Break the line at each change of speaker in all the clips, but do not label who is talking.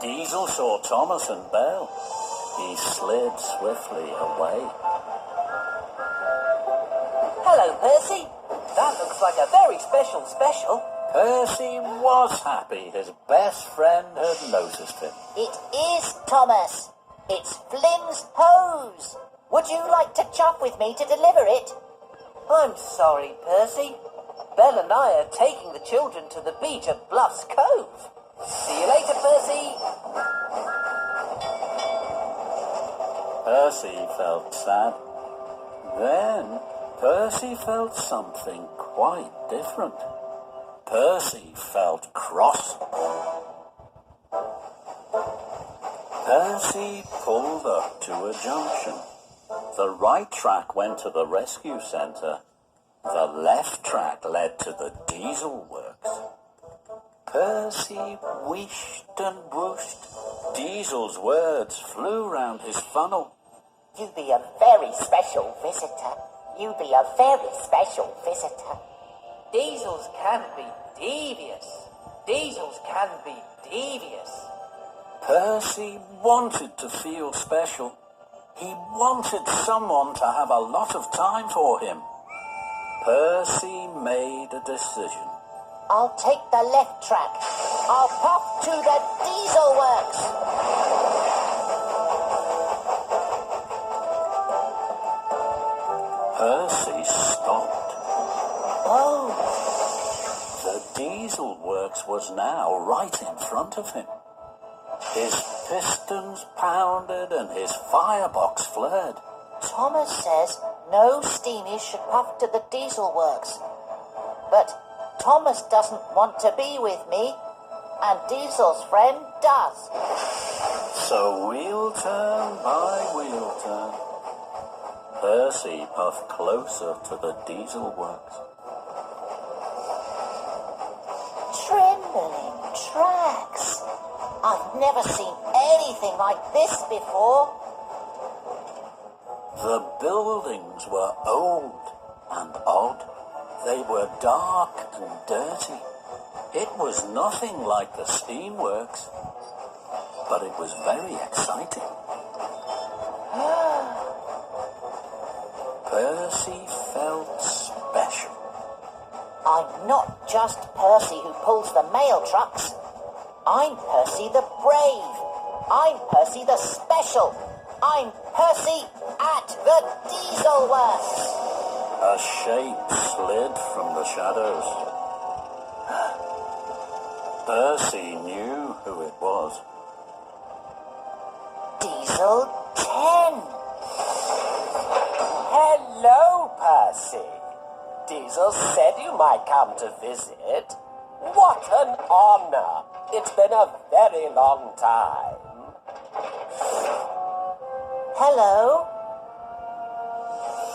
Diesel saw Thomas and Belle. He slid swiftly away.
Hello, Percy. That looks like a very special.
Percy was happy his best friend had noticed him.
It is Thomas. It's Flynn's hose. Would you like to chop with me to deliver it?
I'm sorry, Percy. Belle and I are taking the children to the beach at Bluffs Cove. See you later, Percy.
Percy felt sad. Then Percy felt something quite different. Percy felt cross. Percy pulled up to a junction. The right track went to the rescue centre. The left track led to the diesel works. Percy wished and whooshed. Diesel's words flew round his funnel.
You be a very special visitor. You be a very special visitor.
Diesels can be devious. Diesels can be devious.
Percy wanted to feel special. He wanted someone to have a lot of time for him. Percy made a decision.
I'll take the left track. I'll pop to the diesel works.
Percy stopped.
Oh,
The diesel works was now right in front of him. His pistons pounded and his firebox flared.
Thomas says no steamies should puff to the diesel works. But Thomas doesn't want to be with me, and Diesel's friend does.
So wheel turn by wheel turn, Percy puffed closer to the diesel works.
Trembling tracks. I've never seen anything like this before.
The buildings were old and odd. They were dark and dirty. It was nothing like the steamworks, but it was very exciting. Percy felt special.
I'm not just Percy who pulls the mail trucks. I'm Percy the Brave. I'm Percy the Special. I'm Percy at the Diesel Works.
A shape slid from the shadows. Percy knew who it was.
Diesel 10.
Hello, Percy. Diesel said you might come to visit. What an honor. It's been a very long time.
Hello.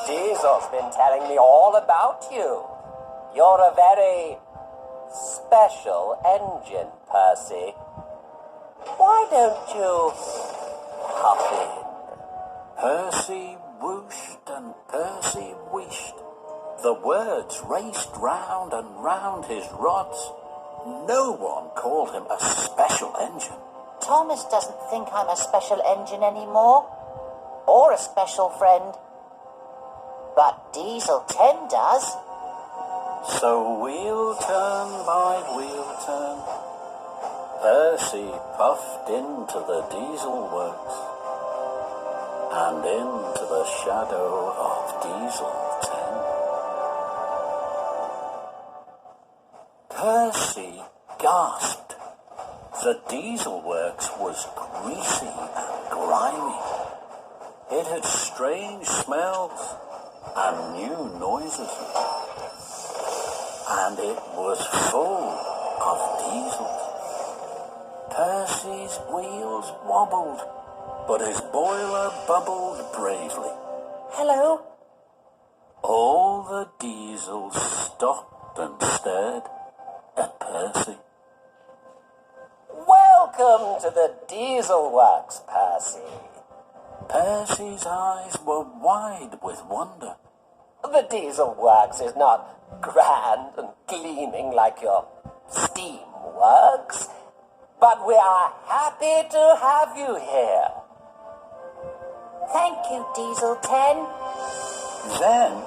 Diesel's been telling me all about you. You're a very special engine, Percy. Why don't you hop in?
Percy whooshed and Percy wished. The words raced round and round his rods. No one called him a special engine.
Thomas doesn't think I'm a special engine anymore. Or a special friend. But Diesel 10 does.
So wheel turn by wheel turn, Percy puffed into the diesel works and into the shadow of Diesel 10. Percy gasped. The diesel works was greasy and grimy. It had strange smells and new noises. And it was full of diesels. Percy's wheels wobbled, but his boiler bubbled bravely.
Hello.
All the diesels stopped and stared at Percy.
Welcome to the Diesel Works, Percy.
Percy's eyes were wide with wonder.
The Diesel Works is not grand and gleaming like your steam works. but we are happy to have you here.
Thank you, Diesel 10.
Then,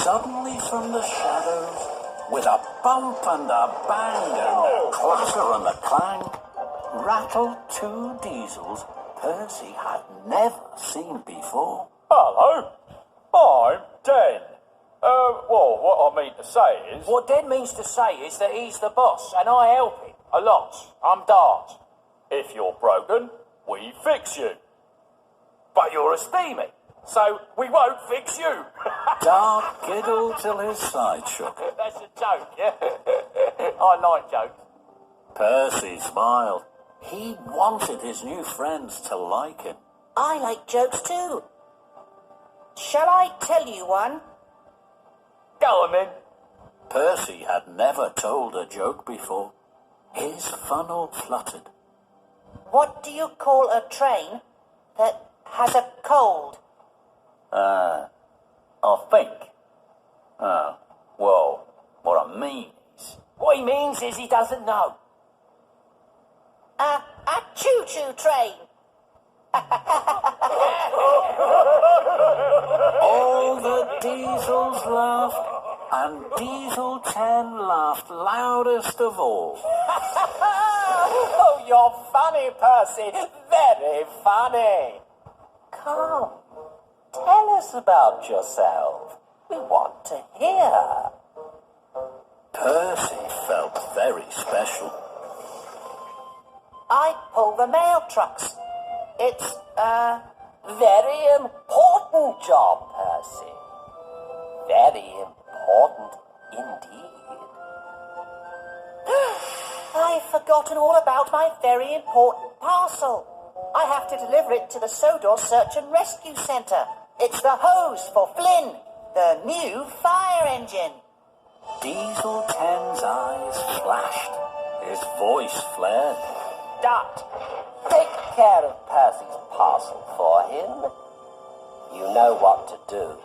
suddenly from the shadows, with a bump and a bang and a clatter and a clang, rattled two diesels Percy had never seen before.
Hello, I'm Den. Well, what I mean to say is...
What Den means to say is that he's the boss, and I help him. A lot. I'm Dart.
If you're broken, we fix you. But you're a steamy, so we won't fix you.
Dart giggled till his side shook.
That's a joke, yeah? I like jokes.
Percy smiled. He wanted his new friends to like him.
I like jokes too. Shall I tell you one?
Go on then.
Percy had never told a joke before. His funnel fluttered.
What do you call a train that has a cold?
I think. Well, what I mean is... What he means is he doesn't know.
A choo-choo train.
All the diesels laughed, and Diesel 10 laughed loudest of all.
Oh, you're funny, Percy. Very funny. Come, tell us about yourself. We want to hear.
Percy felt very special.
I pull the mail trucks. It's,
Very important job, Percy. Very important indeed.
I've forgotten all about my very important parcel. I have to deliver it to the Sodor Search and Rescue Centre. It's the hose for Flynn, the new fire engine.
Diesel 10's eyes flashed. His voice flared.
Dot, take care of Percy's parcel for him. You know what to do.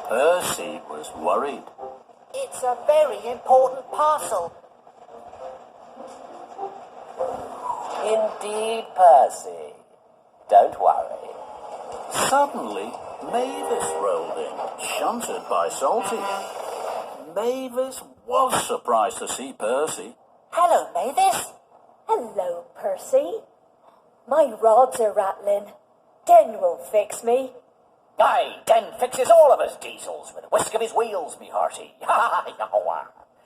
Percy was worried.
It's a very important parcel.
Indeed, Percy. Don't worry.
Suddenly, Mavis rolled in, shunted by Salty. Mavis was surprised to see Percy.
Hello, Mavis.
Hello, Percy. My rods are rattling. Den will fix me.
Aye, Den fixes all of his diesels with a whisk of his wheels, me hearty.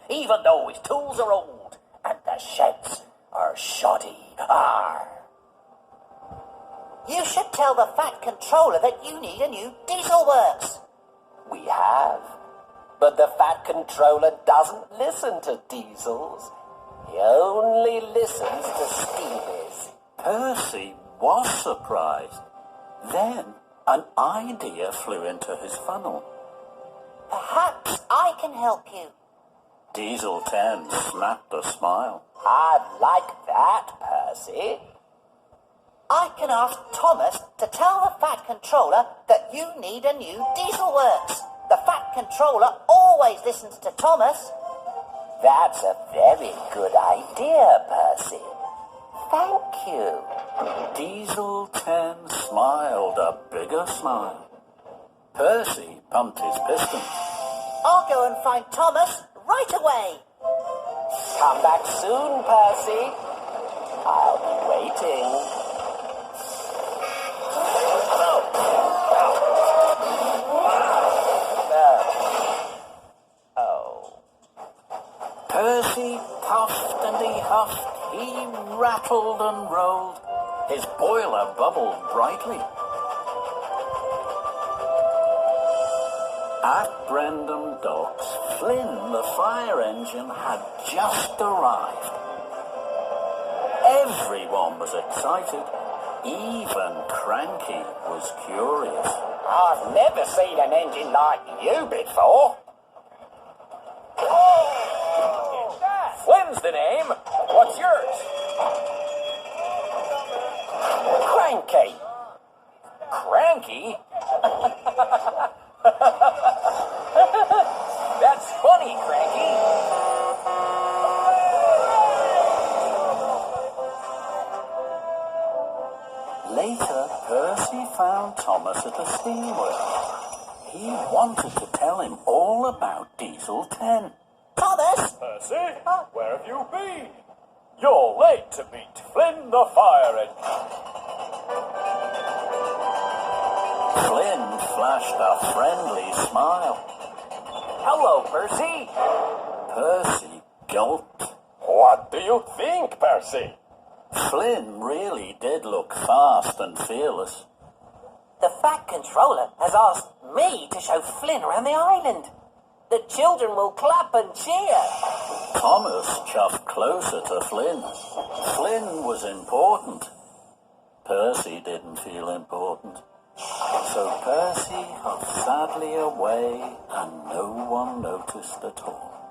Even though his tools are old and the sheds are shoddy. Arr.
You should tell the Fat Controller that you need a new diesel works.
We have. But the Fat Controller doesn't listen to diesels. He only listens to steamies.
Percy was surprised. Then an idea flew into his funnel.
Perhaps I can help you.
Diesel 10 snapped a smile.
I'd like that, Percy.
I can ask Thomas to tell the Fat Controller that you need a new diesel works. The Fat Controller always listens to Thomas.
That's a very good idea, Percy. Thank you.
Diesel 10 smiled a bigger smile. Percy pumped his piston.
I'll go and find Thomas right away.
Come back soon, Percy. I'll be waiting.
Percy puffed and he huffed, he rattled and rolled. His boiler bubbled brightly. At Brendam Docks, Flynn, the fire engine, had just arrived. Everyone was excited. Even Cranky was curious.
I've never seen an engine like you before. Flynn's the name. What's yours? Cranky. Cranky? That's funny, Cranky.
Thomas at the steamworks. He wanted to tell him all about Diesel 10.
Thomas!
Percy, where have you been? You're late to meet Flynn the fire engine.
Flynn flashed a friendly smile.
Hello, Percy.
Percy gulped.
What do you think, Percy?
Flynn really did look fast and fearless.
The Fat Controller has asked me to show Flynn around the island. The children will clap and cheer.
Thomas chuffed closer to Flynn. Flynn was important. Percy didn't feel important. So Percy hopped sadly away and no one noticed at all.